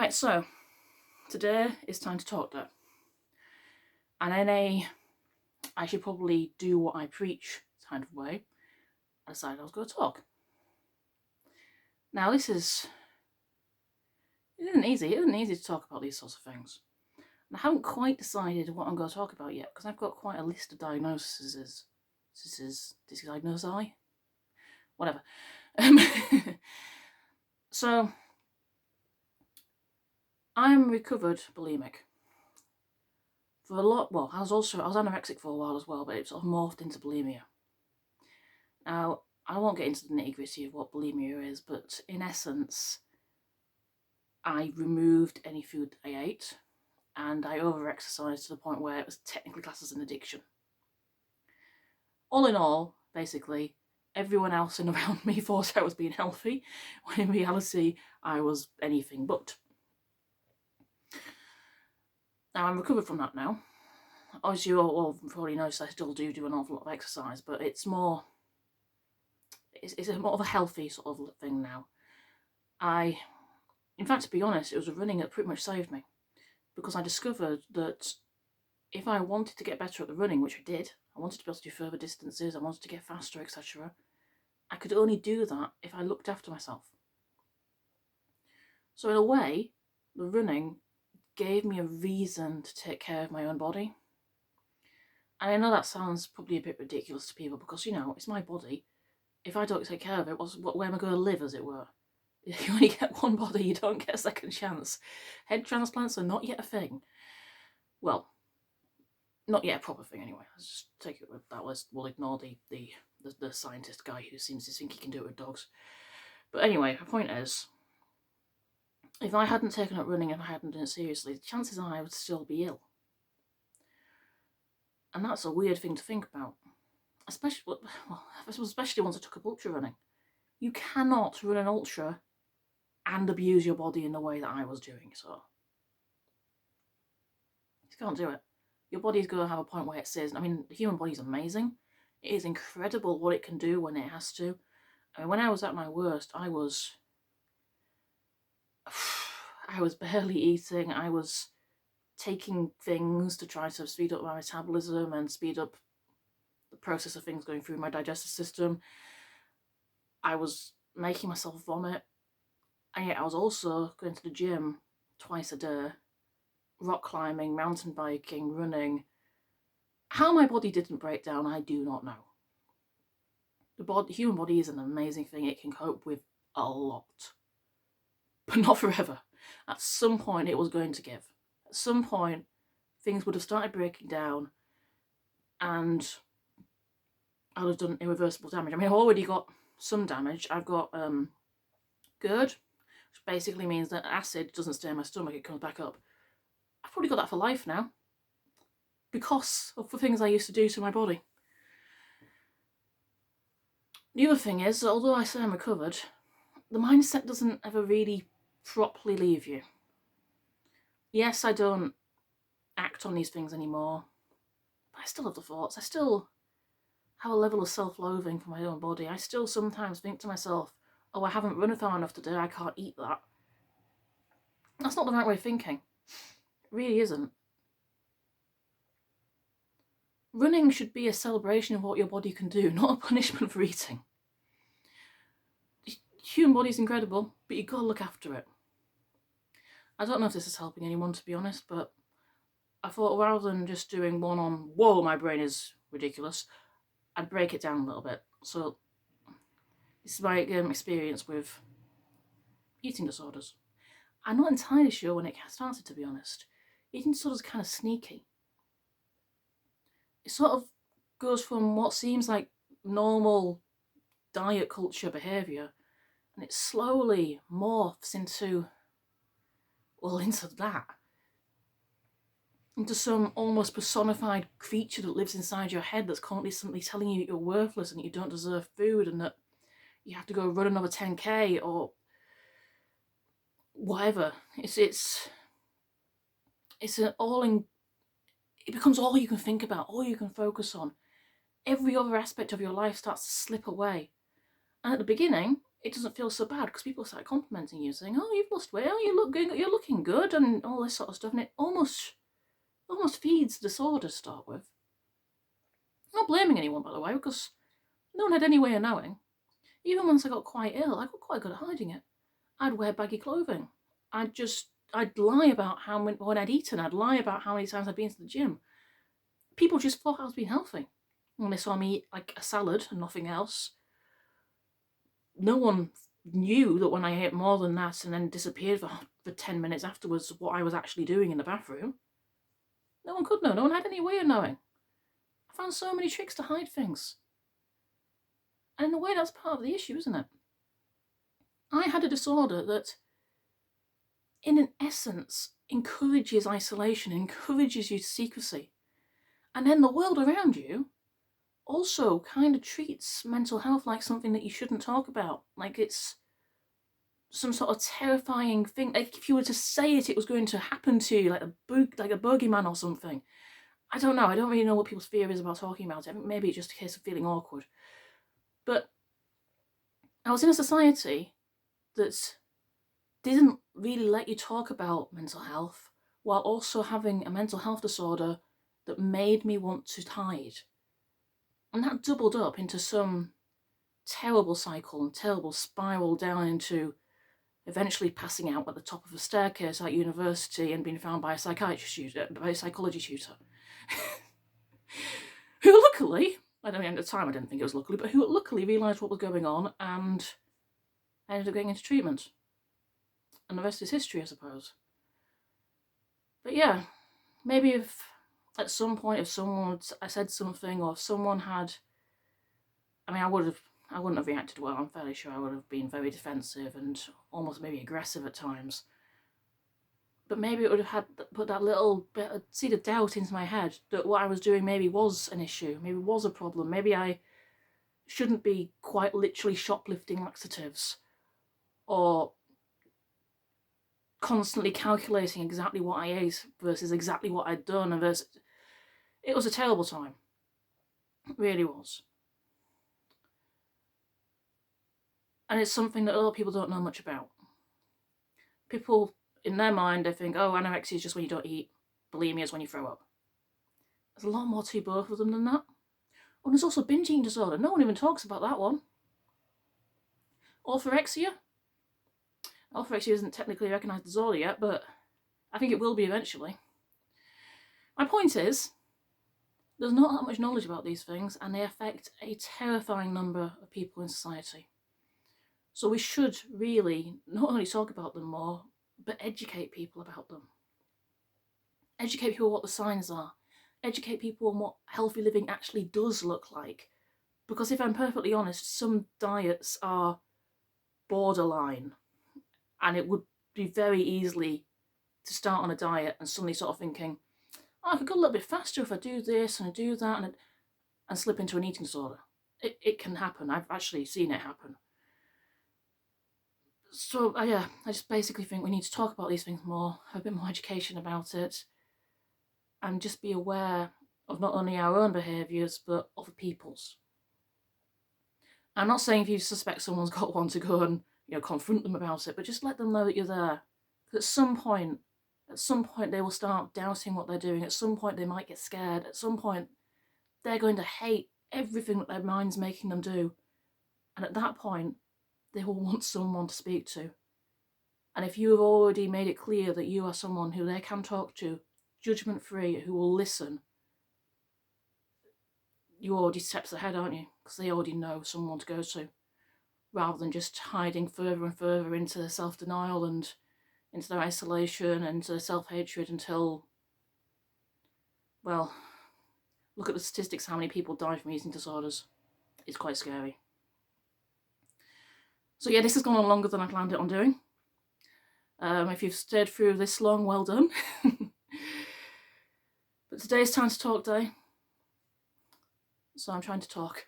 Right, so today is time to talk though. And in a I should probably do what I preach kind of way, I decided I was going to talk. Now it isn't easy. It isn't easy to talk about these sorts of things. And I haven't quite decided what I'm going to talk about yet, because I've got quite a list of diagnoses. Diagnosi? Whatever. So, I'm recovered bulimic. For a lot, well, I was anorexic for a while as well, but it sort of morphed into bulimia. Now, I won't get into the nitty gritty of what bulimia is, but in essence, I removed any food that I ate, and I over-exercised to the point where it was technically classed as an addiction. All in all, basically, everyone else in around me thought I was being healthy, when in reality, I was anything but. Now, I'm recovered from that now. As you all probably noticed, I still do an awful lot of exercise, but it's more of a healthy sort of thing now. In fact, to be honest, it was running that pretty much saved me, because I discovered that if I wanted to get better at the running, which I did, I wanted to be able to do further distances, I wanted to get faster, etc., I could only do that if I looked after myself. So in a way, the running gave me a reason to take care of my own body. And I know that sounds probably a bit ridiculous to people, because, it's my body. If I don't take care of it, where am I going to live, as it were? If you only get one body, you don't get a second chance. Head transplants are not yet a thing. Well, not yet a proper thing anyway. Let's just take it with that. We'll ignore the scientist guy who seems to think he can do it with dogs. But anyway, the point is, if I hadn't taken up running and I hadn't done it seriously, the chances are I would still be ill. And that's a weird thing to think about. Especially once I took up ultra running. You cannot run an ultra and abuse your body in the way that I was doing, so you can't do it. Your body's going to have a point where it says, the human body's amazing. It is incredible what it can do when it has to. When I was at my worst, I was barely eating. I was taking things to try to speed up my metabolism and speed up the process of things going through my digestive system. I was making myself vomit. And yet I was also going to the gym twice a day, rock climbing, mountain biking, running. How my body didn't break down, I do not know. The human body is an amazing thing. It can cope with a lot. But not forever. At some point it was going to give. At some point things would have started breaking down and I would have done irreversible damage. I've already got some damage. I've got GERD, which basically means that acid doesn't stay in my stomach, it comes back up. I've probably got that for life now, because of the things I used to do to my body. The other thing is, although I say I'm recovered, the mindset doesn't ever really properly leave you. Yes, I don't act on these things anymore, but I still have the thoughts. I still have a level of self-loathing for my own body. I still sometimes think to myself, oh, I haven't run far enough today, I can't eat that. That's not the right way of thinking. It really isn't. Running should be a celebration of what your body can do, not a punishment for eating. The human body's incredible, but you've got to look after it. I don't know if this is helping anyone, to be honest, but I thought rather than just doing one on, whoa, my brain is ridiculous, I'd break it down a little bit. So this is my experience with eating disorders. I'm not entirely sure when it started, to be honest. Eating disorders kind of sneaky. It sort of goes from what seems like normal diet culture behaviour, and it slowly morphs into that. Into some almost personified creature that lives inside your head that's constantly telling you that you're worthless and that you don't deserve food and that you have to go run another 10k or whatever. It becomes all you can think about, all you can focus on. Every other aspect of your life starts to slip away. And at the beginning, it doesn't feel so bad because people start complimenting you, saying, oh, you've lost weight, oh, you're looking good and all this sort of stuff, and it almost feeds the disorder to start with. I'm not blaming anyone, by the way, because no one had any way of knowing. Even once I got quite ill, I got quite good at hiding it. I'd wear baggy clothing. I'd lie about when I'd eaten. I'd lie about how many times I'd been to the gym. People just thought I was being healthy. When they saw me eat like a salad and nothing else, no one knew that when I ate more than that and then disappeared for 10 minutes afterwards what I was actually doing in the bathroom. No one could know. No one had any way of knowing. I found so many tricks to hide things. And in a way, that's part of the issue, isn't it? I had a disorder that, in an essence, encourages isolation, encourages you to secrecy. And then the world around you also kind of treats mental health like something that you shouldn't talk about. Like it's some sort of terrifying thing. Like if you were to say it, it was going to happen to you, like a bogeyman or something. I don't know. I don't really know what people's fear is about talking about it. Maybe it's just a case of feeling awkward. But I was in a society that didn't really let you talk about mental health while also having a mental health disorder that made me want to hide. And that doubled up into some terrible cycle and terrible spiral down into eventually passing out at the top of a staircase at university and being found by a psychology tutor. Who luckily, I don't know, at the time I didn't think it was luckily, but who luckily realised what was going on and ended up getting into treatment. And the rest is history, I suppose. But yeah, maybe if at some point if someone had said something or if someone had, I wouldn't have reacted well. I'm fairly sure I would have been very defensive and almost maybe aggressive at times. But maybe it would have put that little bit of seed of doubt into my head that what I was doing maybe was an issue, maybe was a problem, maybe I shouldn't be quite literally shoplifting laxatives or constantly calculating exactly what I ate versus exactly what I'd done. It was a terrible time. It really was. And it's something that a lot of people don't know much about. People, in their mind, they think, oh, anorexia is just when you don't eat. Bulimia is when you throw up. There's a lot more to both of them than that. And there's also binge eating disorder. No one even talks about that one. Orthorexia. Orthorexia isn't technically a recognised disorder yet, but I think it will be eventually. My point is, there's not that much knowledge about these things, and they affect a terrifying number of people in society. So we should really not only talk about them more, but educate people about them. Educate people what the signs are. Educate people on what healthy living actually does look like. Because if I'm perfectly honest, some diets are borderline. And it would be very easily to start on a diet and suddenly sort of thinking, oh, I could go a little bit faster if I do this and I do that, and slip into an eating disorder. It can happen. I've actually seen it happen. So, I just basically think we need to talk about these things more, have a bit more education about it, and just be aware of not only our own behaviours, but other people's. I'm not saying if you suspect someone's got one to go and confront them about it, but just let them know that you're there. Because at some point they will start doubting what they're doing. At some point they might get scared. At some point they're going to hate everything that their mind's making them do. And at that point, they will want someone to speak to. And if you have already made it clear that you are someone who they can talk to, judgment-free, who will listen, you're already steps ahead, aren't you? Because they already know someone to go to, rather than just hiding further and further into self-denial and into their isolation and into self-hatred until, well, look at the statistics, how many people die from eating disorders. It's quite scary. So yeah, this has gone on longer than I planned it on doing. If you've stayed through this long, well done. But today's time to talk day, so I'm trying to talk.